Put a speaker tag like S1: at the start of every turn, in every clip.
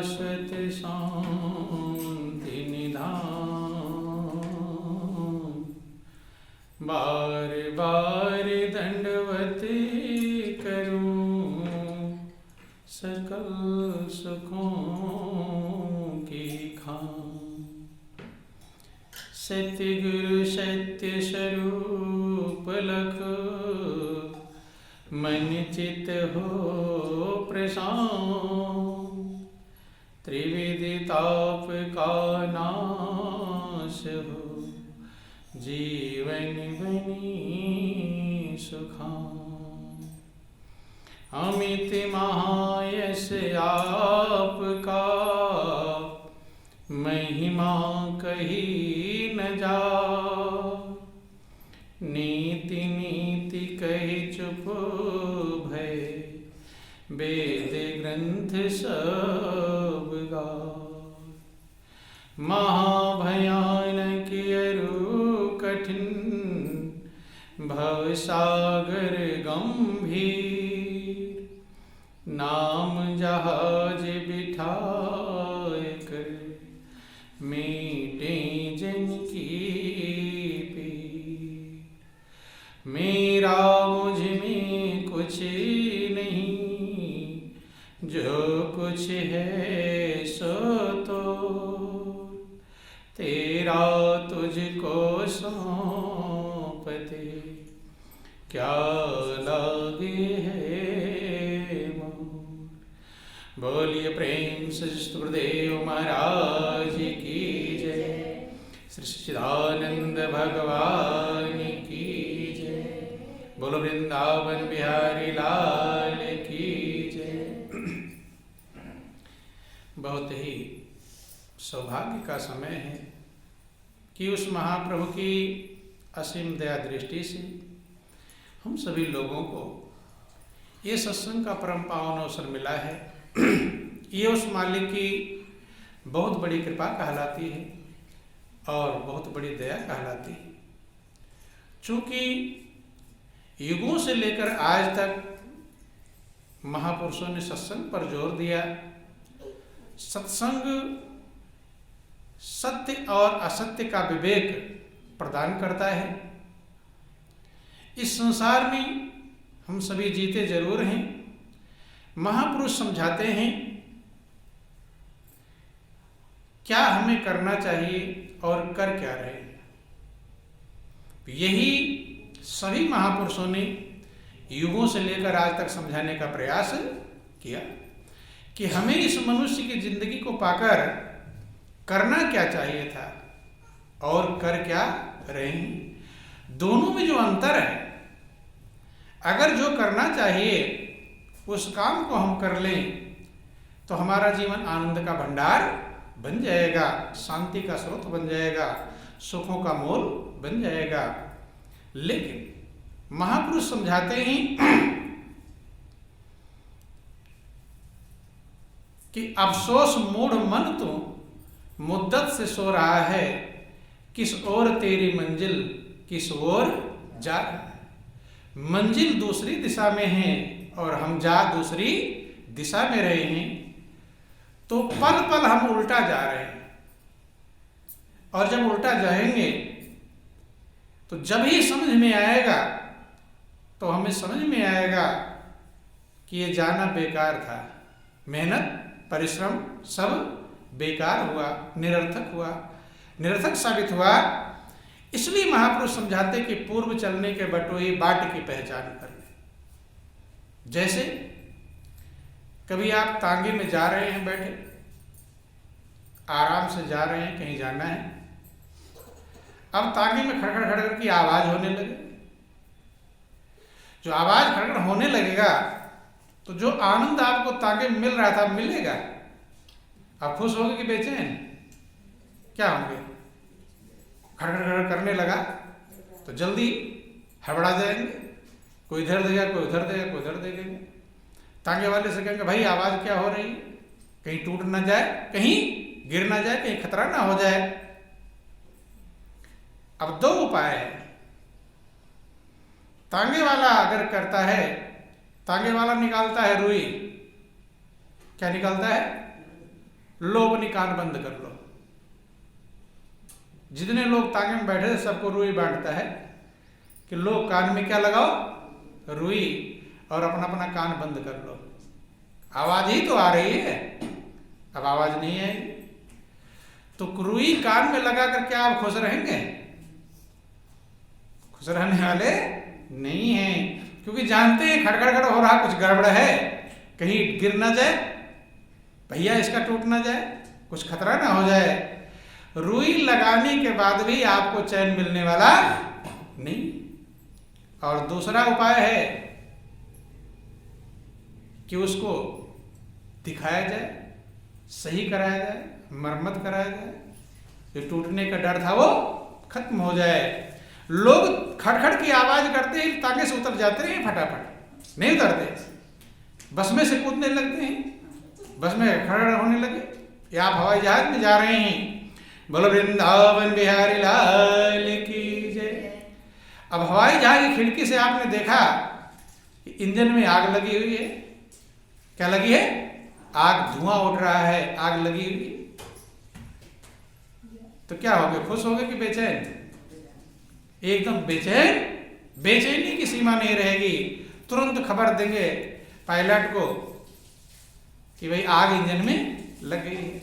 S1: शाश्वत शांति निधान। बार बार दंडवत करूं सकल सुखों की खान। सत्य गुरु सत्य स्वरूप लख मन चित हो प्रशांत। त्रिविधि ताप का नाश हो जीवन बनी सुखान। अमित महायश आपका महिमा कही न जा। नीति नीति कही चुप भय वेद ग्रंथ सब गा। महाभयानक अरु कठिन भवसागर गंभीर। नाम जहाज बिठाए कर मीटे जन की पीर। मेरा मुझ में कुछ नहीं जो कुछ है सो तो तेरा तुझको सौंपते क्या लागे है मोर। बोलिए प्रेम से गुरुदेव महाराज की जय। श्री सच्चिदानंद भगवान की जय। बोलो वृंदावन बिहारी लाल की जय। बहुत ही सौभाग्य का समय है कि उस महाप्रभु की असीम दया दृष्टि से हम सभी लोगों को ये सत्संग का परम पावन अवसर मिला है। ये उस मालिक की बहुत बड़ी कृपा कहलाती है और बहुत बड़ी दया कहलाती है। चूँकि युगों से लेकर आज तक महापुरुषों ने सत्संग पर जोर दिया। सत्संग सत्य और असत्य का विवेक प्रदान करता है। इस संसार में हम सभी जीते जरूर हैं। महापुरुष समझाते हैं क्या हमें करना चाहिए और कर क्या रहे हैं। यही सभी महापुरुषों ने युगों से लेकर आज तक समझाने का प्रयास किया कि हमें इस मनुष्य की जिंदगी को पाकर करना क्या चाहिए था और कर क्या रहे हैं। दोनों में जो अंतर है, अगर जो करना चाहिए उस काम को हम कर लें तो हमारा जीवन आनंद का भंडार बन जाएगा, शांति का स्रोत बन जाएगा, सुखों का मोल बन जाएगा। लेकिन महापुरुष समझाते हैं कि अफसोस मूढ़ मन तो मुद्दत से सो रहा है। किस ओर तेरी मंजिल किस ओर जा रहा है। मंजिल दूसरी दिशा में है और हम जा दूसरी दिशा में रहे हैं। तो पल पल हम उल्टा जा रहे हैं और जब उल्टा जाएंगे तो जब ही समझ में आएगा तो हमें समझ में आएगा कि ये जाना बेकार था। मेहनत परिश्रम सब बेकार हुआ, निरर्थक हुआ, निरर्थक साबित हुआ। इसलिए महापुरुष समझाते कि पूर्व चलने के बटोही बाट की पहचान कर ले। जैसे कभी आप तांगे में जा रहे हैं, बैठे आराम से जा रहे हैं, कहीं जाना है। अब तांगे में खड़खड़ खड़खड़ की आवाज होने लगे। जो आवाज खड़खड़ होने लगेगा तो जो आनंद आपको तांगे में मिल रहा था मिलेगा। आप खुश होंगे कि बेचैन? क्या होंगे? खड़खड़ करने लगा तो जल्दी हड़बड़ा जाएंगे। कोई इधर देगा, कोई उधर देगा, कोई उधर देगा। तांगे वाले से कहेंगे भाई आवाज क्या हो रही है, कहीं टूट ना जाए, कहीं गिर ना जाए, कहीं खतरा ना हो जाए। अब दो उपाय है। तांगे वाला अगर करता है, तांगे वाला निकालता है रुई। क्या निकालता है? लो अपनी कान बंद कर लो। जितने लोग तांगे में बैठे थे सबको रुई बांटता है कि लो कान में क्या लगाओ, रुई, और अपना अपना कान बंद कर लो। आवाज ही तो आ रही है, अब आवाज नहीं आएगी। तो रुई कान में लगा कर क्या आप खुश रहेंगे? खुश रहने वाले नहीं हैं, क्योंकि जानते हैं खड़खड़ हो रहा, कुछ गड़बड़ है, कहीं गिर ना जाए, भैया इसका टूट ना जाए, कुछ खतरा ना हो जाए। रुई लगाने के बाद भी आपको चैन मिलने वाला नहीं। और दूसरा उपाय है कि उसको दिखाया जाए, सही कराया जाए, मरम्मत कराया जाए, जो टूटने का डर था वो खत्म हो जाए। लोग खड़खड़ की आवाज करते हैं, तांगे से उतर जाते हैं फटाफट, नहीं उतरते, बस में से कूदने लगते हैं, बस में खड़खड़ होने लगे। या आप हवाई जहाज में जा रहे हैं, बोलो वृंदावन बिहारी लाल की जय। अब हवाई जहाज की खिड़की से आपने देखा कि इंजन में आग लगी हुई है। क्या लगी है? आग, धुआं उठ रहा है, आग लगी हुई। तो क्या हो गए, खुश हो गए कि बेचैन? एकदम बेचैन, बेचैनी की सीमा नहीं रहेगी। तुरंत खबर देंगे पायलट को कि भाई आग इंजन में लग गई है।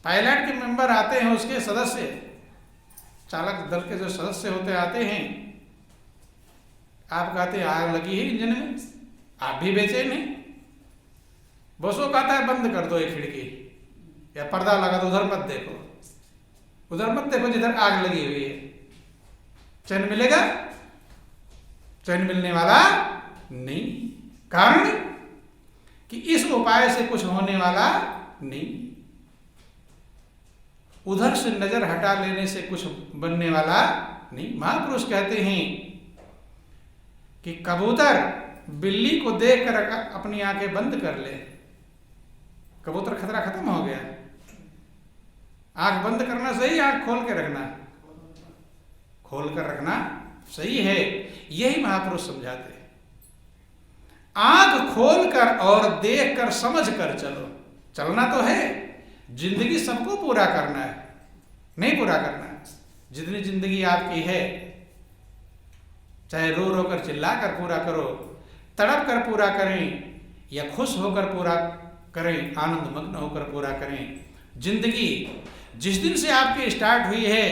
S1: पायलट के मेंबर आते हैं, उसके सदस्य, चालक दल के जो सदस्य होते आते हैं, आप कहते हैं आग लगी है इंजन में, आप भी बेचैन हैं। बस वो कहता है बंद कर दो ये खिड़की, या पर्दा लगा दो, उधर मत देखो, उधर मत देखो जिधर आग लगी हुई है। चैन मिलेगा? चैन मिलने वाला नहीं। कारण कि इस उपाय से कुछ होने वाला नहीं, उधर से नजर हटा लेने से कुछ बनने वाला नहीं। महापुरुष कहते हैं कि कबूतर बिल्ली को देखकर अपनी आंखें बंद कर ले, कबूतर खतरा खत्म हो गया। आंख बंद करना सही, आंख खोल के रखना, खोल कर रखना सही है। यही महापुरुष समझाते हैं। आंख खोल कर और देख कर समझ कर चलो। चलना तो है, जिंदगी सबको पूरा करना है, नहीं पूरा करना है। जितनी जिंदगी आपकी है, चाहे रो रो कर चिल्ला कर पूरा करो, तड़प कर पूरा करें, या खुश होकर पूरा करें, आनंद मग्न होकर पूरा करें। जिंदगी जिस दिन से आपकी स्टार्ट हुई है,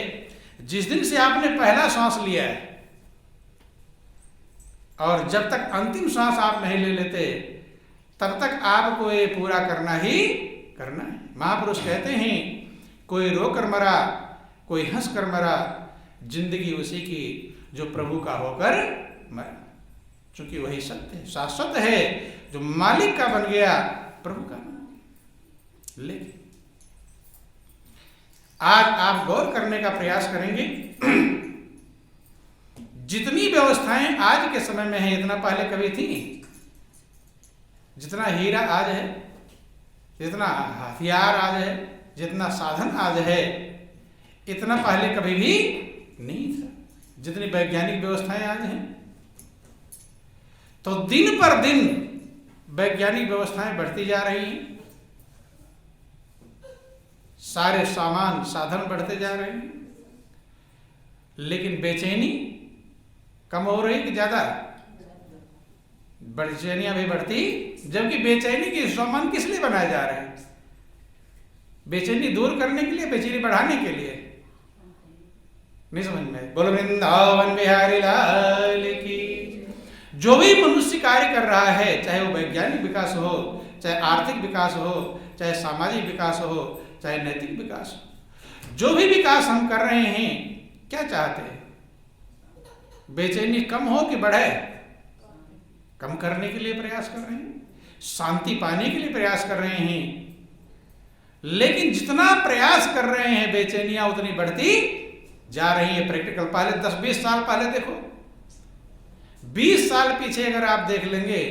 S1: जिस दिन से आपने पहला सांस लिया है, और जब तक अंतिम सांस आप नहीं ले लेते, तब तक आपको ये पूरा करना ही करना है। महापुरुष कहते हैं कोई रो कर मरा, कोई हंस कर मरा, जिंदगी उसी की जो प्रभु का होकर मरा। चूंकि वही सत्य है, शाश्वत है, जो मालिक का बन गया, प्रभु का बन गया। लेकिन आज आप गौर करने का प्रयास करेंगे, जितनी व्यवस्थाएं आज के समय में है, इतना पहले कभी थी? जितना हीरा आज है, जितना हथियार आज है, जितना साधन आज है, इतना पहले कभी भी नहीं था। जितनी वैज्ञानिक व्यवस्थाएं आज हैं, तो दिन पर दिन वैज्ञानिक व्यवस्थाएं बढ़ती जा रही हैं, सारे सामान साधन बढ़ते जा रहे हैं, लेकिन बेचैनी कम हो रही कि ज्यादा? बेचैनियां भी बढ़ती, जबकि बेचैनी के सामान किस लिए बनाए जा रहे हैं? बेचैनी दूर करने के लिए, बेचैनी बढ़ाने के लिए? नहीं समझ में? बोलो वृंदावन बिहारी लाल की। जो भी मनुष्य कार्य कर रहा है, चाहे वो वैज्ञानिक विकास हो, चाहे आर्थिक विकास हो, चाहे सामाजिक विकास हो, चाहे नैतिक विकास हो, जो भी विकास हम कर रहे हैं, क्या चाहते हैं? बेचैनी कम हो कि बढ़े? कम करने के लिए प्रयास कर रहे हैं, शांति पाने के लिए प्रयास कर रहे हैं। लेकिन जितना प्रयास कर रहे हैं, बेचैनियां उतनी बढ़ती जा रही है। प्रैक्टिकल पहले 10-20 साल पहले देखो, 20 साल पीछे अगर आप देख लेंगे,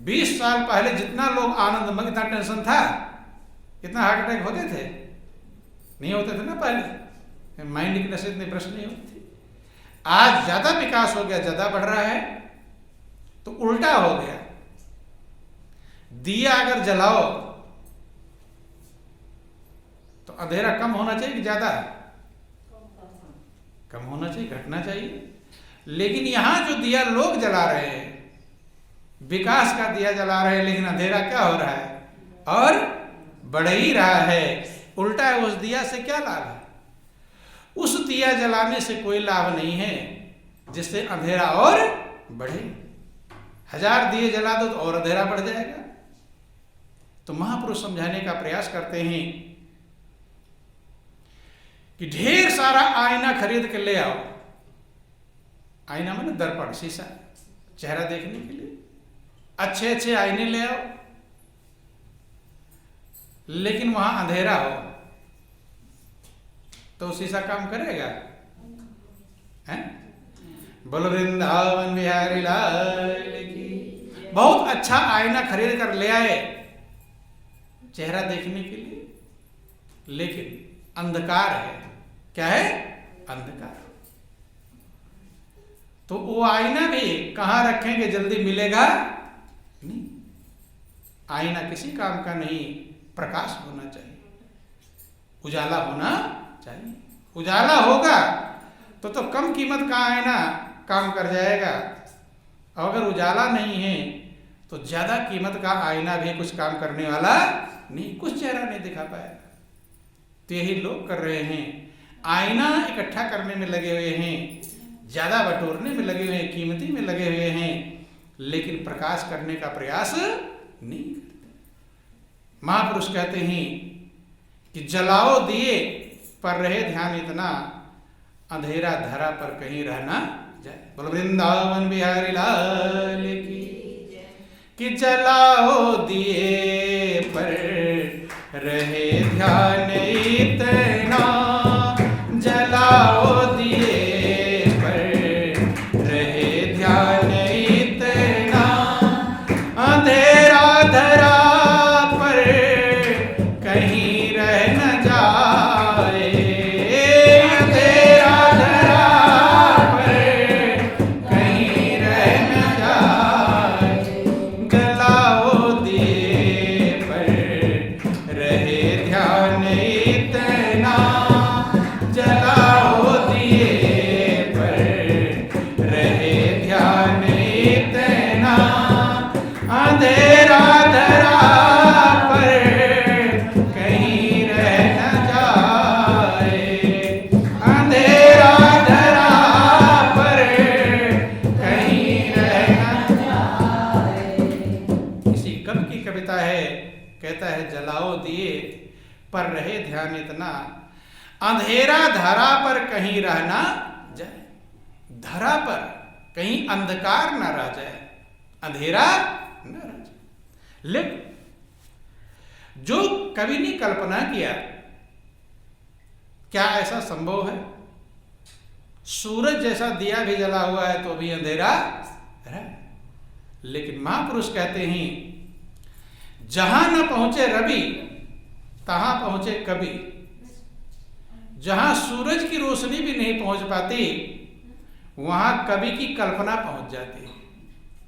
S1: 20 साल पहले जितना लोग आनंद में, कितना टेंशन था, कितना हार्ट अटैक होते थे? नहीं होते थे ना पहले, माइंड की नशे इतनी प्रश्न नहीं होती थी। आज ज्यादा विकास हो गया, ज्यादा बढ़ रहा है, तो उल्टा हो गया। दिया अगर जलाओ तो अंधेरा कम होना चाहिए कि ज्यादा? कम होना चाहिए, घटना चाहिए। लेकिन यहां जो दिया लोग जला रहे हैं, विकास का दिया जला रहे हैं, लेकिन अंधेरा क्या हो रहा है? और बढ़ ही रहा है। उल्टा है, उस दिया से क्या लाभ है? उस दिया जलाने से कोई लाभ नहीं है जिससे अंधेरा और बढ़े। 1000 दिए जला दो तो और अंधेरा बढ़ जाएगा। तो महापुरुष समझाने का प्रयास करते हैं कि ढेर सारा आईना खरीद के ले आओ। आईना माने दर्पण, शीशा, चेहरा देखने के लिए अच्छे अच्छे आईने ले आओ, लेकिन वहां अंधेरा हो तो शीशा काम करेगा? हैं? बोलो वृंदावन बिहारी लाल की। बहुत अच्छा आईना खरीद कर ले आए चेहरा देखने के लिए, लेकिन अंधकार है। क्या है? अंधकार। तो वो आईना भी कहां रखेंगे? जल्दी मिलेगा नहीं। आईना किसी काम का नहीं, प्रकाश होना चाहिए, उजाला होना चाहिए। उजाला होगा तो कम कीमत का आईना काम कर जाएगा, और अगर उजाला नहीं है तो ज्यादा कीमत का आईना भी कुछ काम करने वाला नहीं, कुछ चेहरा नहीं दिखा पाएगा। तो यही लोग कर रहे हैं, आईना इकट्ठा करने में लगे हुए हैं, ज्यादा बटोरने में लगे हुए हैं, कीमती में लगे हुए हैं, लेकिन प्रकाश करने का प्रयास नहीं करते। महापुरुष कहते हैं कि जलाओ दिए पर रहे ध्यान इतना, अंधेरा धरा पर कहीं रहना जाए। बोलो वृंदावन बिहारी लाल की। कि जलाओ दिए पर रहे ध्यान इतना, जलाओ दिए पर रहे ध्यान इतना, अंधेरा धरा पर कहीं रह न जाए, अंधेरा धरा पर कहीं रह न जाए, जलाओ दिए पर रहे ध्यान इतना, जलाओ दिए पर रहे ध्यान इतना, अंधेरा धरा पर कहीं रह न जाए, अंधेरा धरा पर कहीं रह न जाए। किसी कवि की कविता है, कहता है जलाओ दिए पर रहे ध्यान इतना, अंधेरा धरा पर कहीं रहना जाए। धरा पर कहीं अंधकार न रह जाए, अंधेरा न रह जाए। लेकिन जो कवि ने कल्पना किया, क्या ऐसा संभव है? सूरज जैसा दिया भी जला हुआ है तो भी अंधेरा है। लेकिन महापुरुष कहते हैं जहां न पहुंचे रवि तहां पहुंचे कवि। जहां सूरज की रोशनी भी नहीं पहुंच पाती, वहां कवि की कल्पना पहुंच जाती है।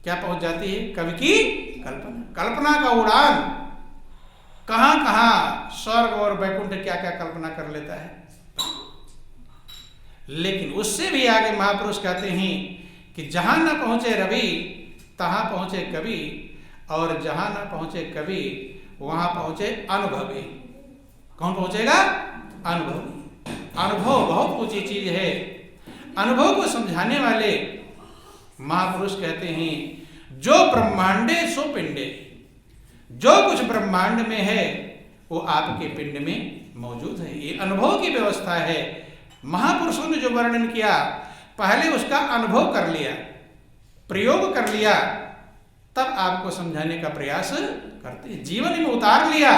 S1: क्या पहुंच जाती है? कवि की कल्पना। कल्पना का उड़ान कहां कहां, स्वर्ग और वैकुंठ क्या क्या कल्पना कर लेता है। लेकिन उससे भी आगे महापुरुष कहते हैं कि जहां न पहुंचे रवि तहां पहुंचे कवि, और जहां न पहुंचे कवि वहां पहुंचे अनुभवी। कौन पहुंचेगा? अनुभवी। अनुभव बहुत ऊंची चीज है। अनुभव को समझाने वाले महापुरुष कहते हैं जो ब्रह्मांडे सो पिंडे, जो कुछ ब्रह्मांड में है वो आपके पिंड में मौजूद है। ये अनुभव की व्यवस्था है। महापुरुषों ने जो वर्णन किया, पहले उसका अनुभव कर लिया, प्रयोग कर लिया, तब आपको समझाने का प्रयास करते हैं। जीवन में उतार लिया,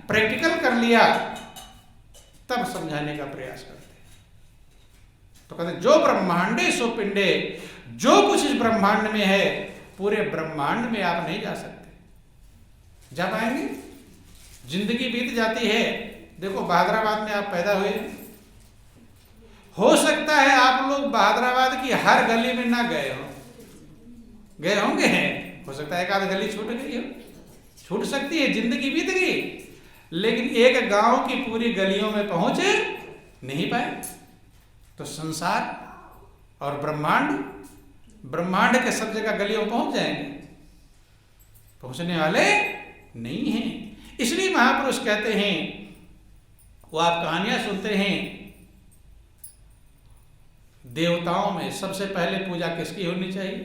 S1: प्रैक्टिकल कर लिया, तब समझाने का प्रयास करते हैं। तो कहते जो ब्रह्मांडे सो पिंडे, जो कुछ इस ब्रह्मांड में है, पूरे ब्रह्मांड में आप नहीं जा सकते। जा पाएंगे? जिंदगी बीत जाती है। देखो बहादुराबाद में आप पैदा हुए, हो सकता है आप लोग बहादुराबाद की हर गली में ना गए हो, गए होंगे, हो सकता है एक आध गली छूट गई हो, छूट सकती है, जिंदगी बीत गई। लेकिन एक गांव की पूरी गलियों में पहुंच नहीं पाए। तो संसार और ब्रह्मांड के सब जगह गलियों में पहुंच जाएंगे? पहुंचने वाले नहीं हैं। इसलिए महापुरुष कहते हैं, वो आप कहानियां सुनते हैं, देवताओं में सबसे पहले पूजा किसकी होनी चाहिए?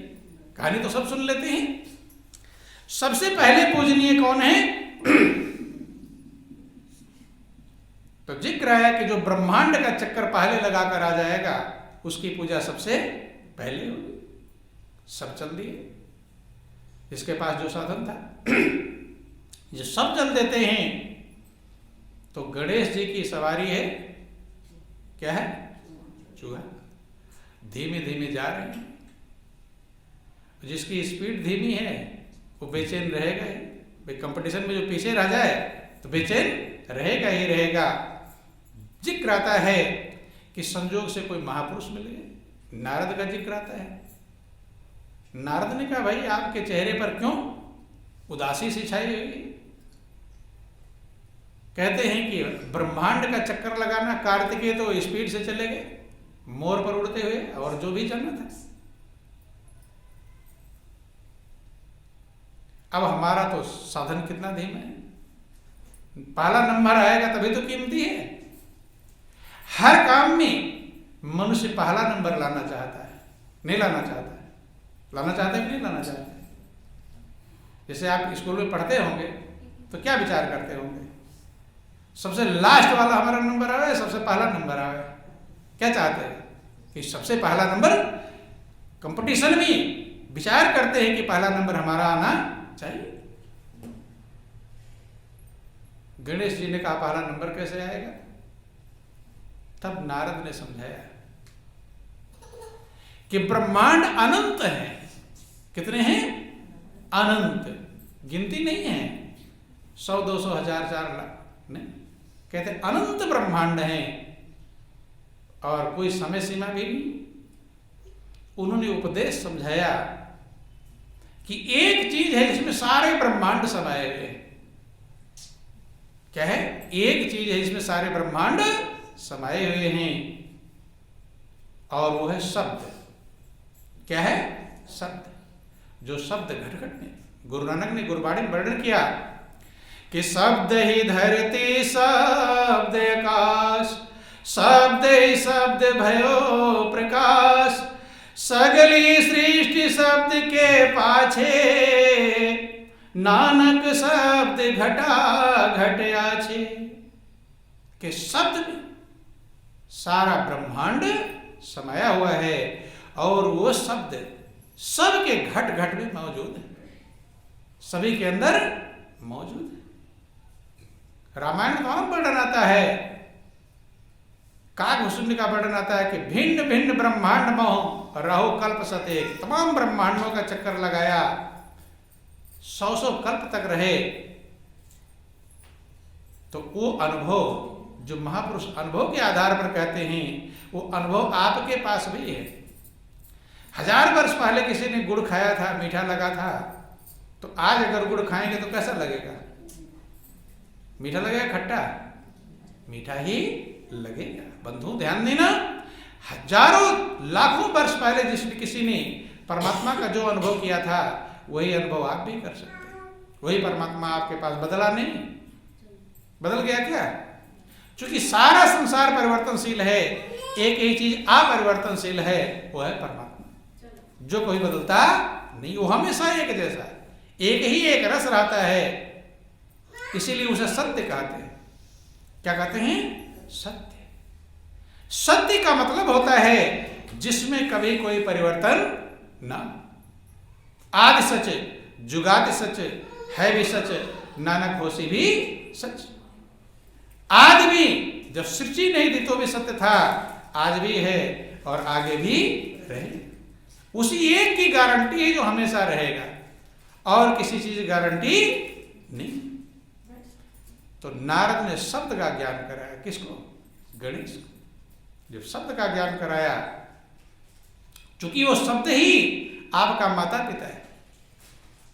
S1: कहानी तो सब सुन लेते हैं। सबसे पहले पूजनीय कौन है? तो जिक्र है कि जो ब्रह्मांड का चक्कर पहले लगाकर आ जाएगा उसकी पूजा सबसे पहले होगी। सब चल दिए, जिसके पास जो साधन था जो सब चल देते हैं। तो गणेश जी की सवारी है, क्या है? चूहा। धीमे धीमे जा रहे हैं। जिसकी स्पीड धीमी है वो बेचैन रहेगा ही भाई। कंपटीशन में जो पीछे रह जाए तो बेचैन रहेगा ही रहेगा। जिक्र आता है कि संजोग से कोई महापुरुष मिल गए। नारद का जिक्र आता है। नारद ने कहा, भाई आपके चेहरे पर क्यों उदासी सी छाई हुई? कहते हैं कि ब्रह्मांड का चक्कर लगाना, कार्तिकेय तो स्पीड से चले गए मोर पर उड़ते हुए, और जो भी चलना था। अब हमारा तो साधन कितना धीमा है। पहला नंबर आएगा तभी तो कीमती है। हर काम में मनुष्य पहला नंबर लाना चाहता है, नहीं लाना चाहता है? लाना चाहता है कि नहीं लाना चाहता है? जैसे आप स्कूल में पढ़ते होंगे तो क्या विचार करते होंगे? सबसे लास्ट वाला हमारा नंबर आवे, सबसे पहला नंबर आवे। क्या चाहते हैं? कि सबसे पहला नंबर। कंपटीशन में विचार करते हैं कि पहला नंबर हमारा आना चाहिए। गणेश जी ने कहा, पहला नंबर कैसे आएगा? तब नारद ने समझाया कि ब्रह्मांड अनंत है। कितने हैं? अनंत। गिनती नहीं है 100, 200, 1000, 4 लाख नहीं। कहते अनंत ब्रह्मांड है और कोई समय सीमा भी नहीं। उन्होंने उपदेश समझाया कि एक चीज है जिसमें सारे ब्रह्मांड समाये हुए हैं। क्या है? एक चीज है जिसमें सारे ब्रह्मांड समाये हुए हैं, और वो है शब्द। क्या है? शब्द। जो शब्द घट घट में, गुरु नानक ने गुरबाणी में वर्णन किया कि शब्द ही धरती शब्द आकाश, शब्द ही शब्द भयो प्रकाश, सगली सृष्टि शब्द के पाछे, नानक शब्द घटा घट आछे। के शब्द में सारा ब्रह्मांड समाया हुआ है, और वो शब्द सबके घट घट में मौजूद है, सभी के अंदर मौजूद है। रामायण में कौन वर्णन आता है? काकभूषुंड का वर्णन आता है कि भिन्न भिन्न ब्रह्मांड मोह रहो कल्प सतेक। तमाम ब्रह्मांडों का चक्कर लगाया, 100 कल्प तक रहे। तो वो अनुभव जो महापुरुष अनुभव के आधार पर कहते हैं, वो अनुभव आपके पास भी है। 1000 वर्ष पहले किसी ने गुड़ खाया था, मीठा लगा था, तो आज अगर गुड़ खाएंगे तो कैसा लगेगा? मीठा लगेगा? खट्टा? मीठा ही लगेगा। बंधु ध्यान देना, हजारों लाखों वर्ष पहले किसी ने परमात्मा का जो अनुभव किया था, वही अनुभव आप भी कर सकते हैं। वही परमात्मा आपके पास बदला नहीं। बदल गया क्या? क्योंकि सारा संसार परिवर्तनशील है, एक ही चीज अपरिवर्तनशील है, वो है परमात्मा। जो कोई बदलता नहीं, वो हमेशा एक जैसा है, एक ही एक रस रहता है। इसीलिए उसे सत्य कहते हैं। क्या कहते हैं? सत्य। सत्य का मतलब होता है जिसमें कभी कोई परिवर्तन ना। आदि सच, जुगादि सच, है भी सच, नानक होसी भी सच। आज भी जब सृष्टि नहीं थी तो भी सत्य था, आज भी है और आगे भी रहे। उसी एक की गारंटी है जो हमेशा रहेगा, और किसी चीज की गारंटी नहीं। तो नारद ने शब्द का ज्ञान कराया। किसको? गणेश को। जब शब्द का ज्ञान कराया, चूंकि वो शब्द ही आपका माता पिता है।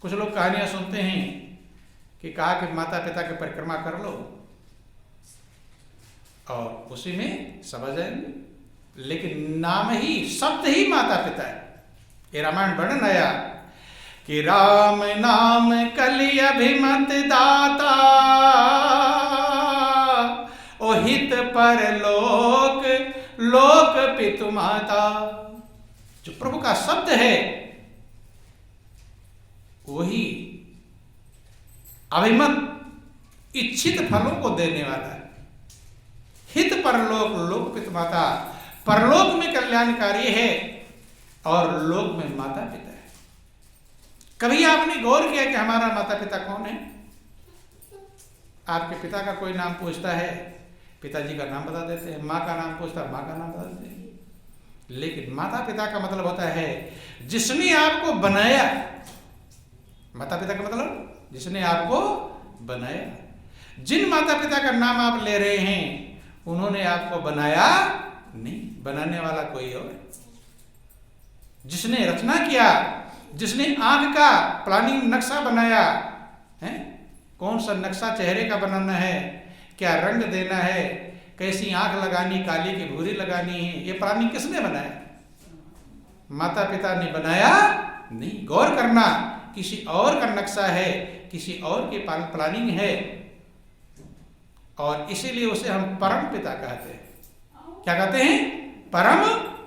S1: कुछ लोग कहानियां सुनते हैं कि कहा कि माता पिता की परिक्रमा कर लो और उसी में समझ जाएंगे। लेकिन नाम ही, शब्द ही माता पिता है। ये रामायण वर्णन आया कि राम नाम कलि अभिमत दाता, ओ हित पर लोक लोक पितु माता। जो प्रभु का शब्द है वही अभिमत इच्छित फलों को देने वाला है। हित परलोक लोक पितु माता, परलोक में कल्याणकारी है और लोक में माता पिता है। कभी आपने गौर किया कि हमारा माता पिता कौन है? आपके पिता का कोई नाम पूछता है, पिताजी का नाम बता देते हैं। माँ का नाम पूछता है, माँ का नाम बता देते हैं। लेकिन माता पिता का मतलब होता है जिसने आपको बनाया। माता पिता का मतलब जिसने आपको बनाया। जिन माता पिता का नाम आप ले रहे हैं उन्होंने आपको बनाया नहीं, बनाने वाला कोई और। जिसने रचना किया, जिसने आंख का प्लानिंग नक्शा बनाया है, कौन सा नक्शा चेहरे का बनाना है, क्या रंग देना है, कैसी आंख लगानी, काली की भूरी लगानी है, ये प्लानिंग किसने बनाया? माता पिता ने बनाया नहीं। गौर करना, किसी और का नक्शा है, किसी और की प्लानिंग है, और इसीलिए उसे हम परम पिता कहते हैं। क्या कहते हैं? परम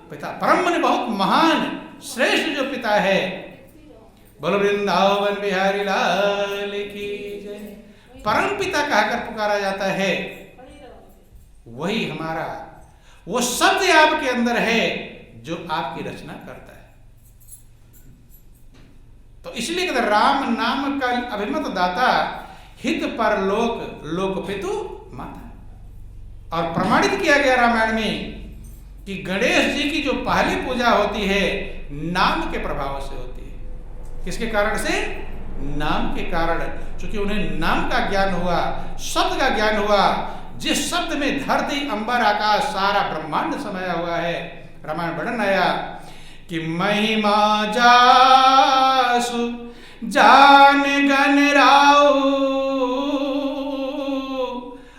S1: पिता। परम माने बहुत महान, श्रेष्ठ जो पिता है। बोलो वृंदावन बिहारी लाल की जय। परम पिता कहकर पुकारा जाता है। वही हमारा वो शब्द आपके अंदर है जो आपकी रचना करता है। तो इसलिए कहते राम नाम का अभिमत दाता, हित पर लोक लोक पितु माता। और प्रमाणित किया गया रामायण में कि गणेश जी की जो पहली पूजा होती है नाम के प्रभाव से होती है। किसके कारण से? नाम के कारण। क्योंकि उन्हें नाम का ज्ञान हुआ, शब्द का ज्ञान हुआ। जिस शब्द में धरती अंबर आकाश सारा ब्रह्मांड समाया हुआ है। रामायण वर्णन आया कि महिमा जासु जान गण राउ,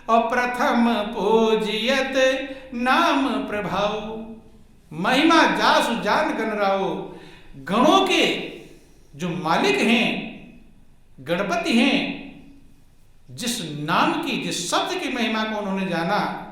S1: और प्रथम पूजियत नाम प्रभाव। महिमा जासु जान गण राउ, गणों के जो मालिक हैं, गणपति हैं, जिस नाम की, जिस शब्द की महिमा को उन्होंने जाना,